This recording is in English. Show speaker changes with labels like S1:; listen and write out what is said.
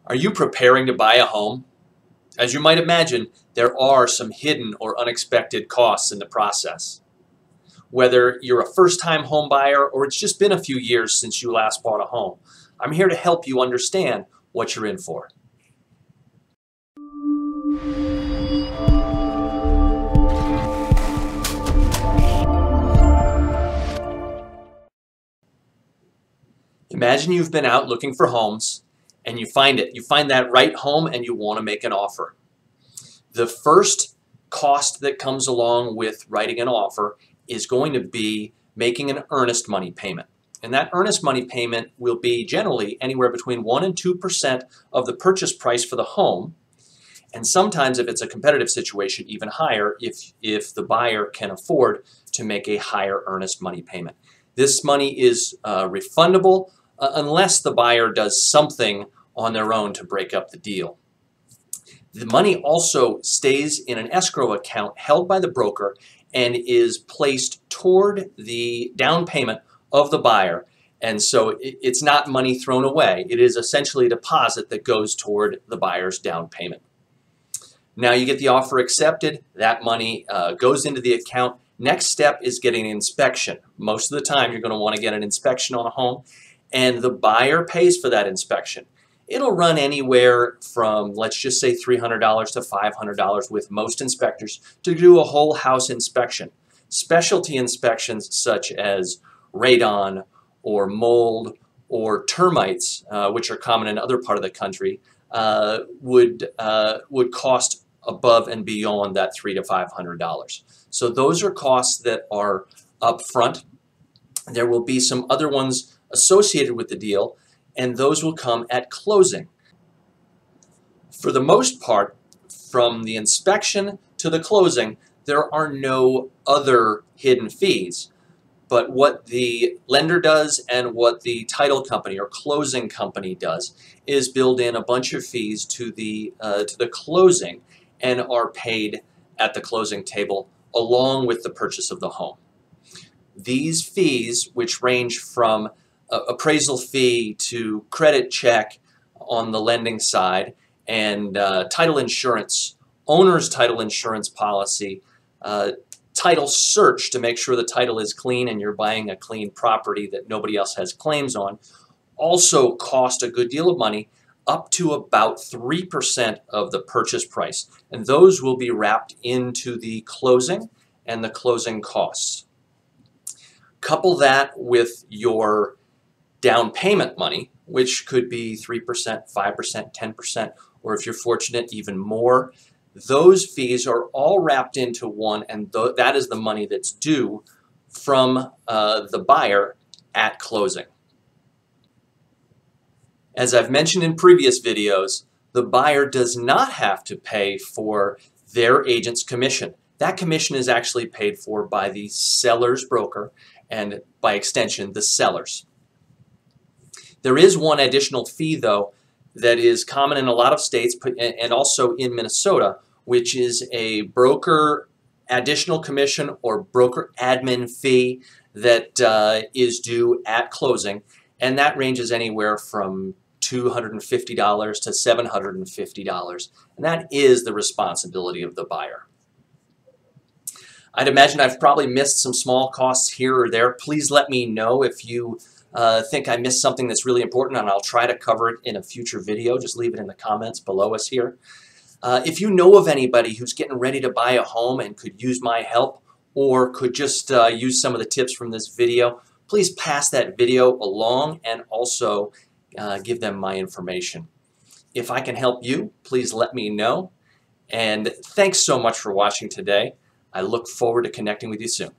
S1: Are you preparing to buy a home? As you might imagine, there are some hidden or unexpected costs in the process. Whether you're a first-time home buyer or it's just been a few years since you last bought a home, I'm here to help you understand what you're in for. Imagine you've been out looking for homes and you find it. You find that right home and you want to make an offer. The first cost that comes along with writing an offer is going to be making an earnest money payment. And that earnest money payment will be generally anywhere between 1% and 2% of the purchase price for the home. And sometimes if it's a competitive situation, even higher if the buyer can afford to make a higher earnest money payment. This money is refundable unless the buyer does something on their own to break up the deal. The money also stays in an escrow account held by the broker and is placed toward the down payment of the buyer. And so it's not money thrown away. It is essentially a deposit that goes toward the buyer's down payment. Now you get the offer accepted, that money goes into the account. Next step is getting an inspection. Most of the time you're going to want to get an inspection on a home, and the buyer pays for that inspection. It'll run anywhere from, let's just say, $300 to $500 with most inspectors to do a whole house inspection. Specialty inspections such as radon or mold or termites, which are common in other part of the country, would cost above and beyond that $300 to $500. So those are costs that are up front. There will be some other ones associated with the deal, and those will come at closing. For the most part, from the inspection to the closing, there are no other hidden fees. But what the lender does and what the title company or closing company does is build in a bunch of fees to the closing and are paid at the closing table along with the purchase of the home. These fees, which range from appraisal fee to credit check on the lending side and title insurance, owner's title insurance policy, title search to make sure the title is clean and you're buying a clean property that nobody else has claims on, also cost a good deal of money, up to about 3% of the purchase price. And those will be wrapped into the closing and the closing costs. Couple that with your down payment money, which could be 3%, 5%, 10%, or if you're fortunate, even more. Those fees are all wrapped into one, and that is the money that's due from the buyer at closing. As I've mentioned in previous videos, the buyer does not have to pay for their agent's commission. That commission is actually paid for by the seller's broker and, by extension, the sellers. There is one additional fee, though, that is common in a lot of states and also in Minnesota, which is a broker additional commission or broker admin fee that is due at closing, and that ranges anywhere from $250 to $750, and that is the responsibility of the buyer. I'd imagine I've probably missed some small costs here or there. Please let me know if you think I missed something that's really important, and I'll try to cover it in a future video. Just leave it in the comments below us here. If you know of anybody who's getting ready to buy a home and could use my help or could just use some of the tips from this video, please pass that video along and also give them my information. If I can help you, please let me know. And thanks so much for watching today. I look forward to connecting with you soon.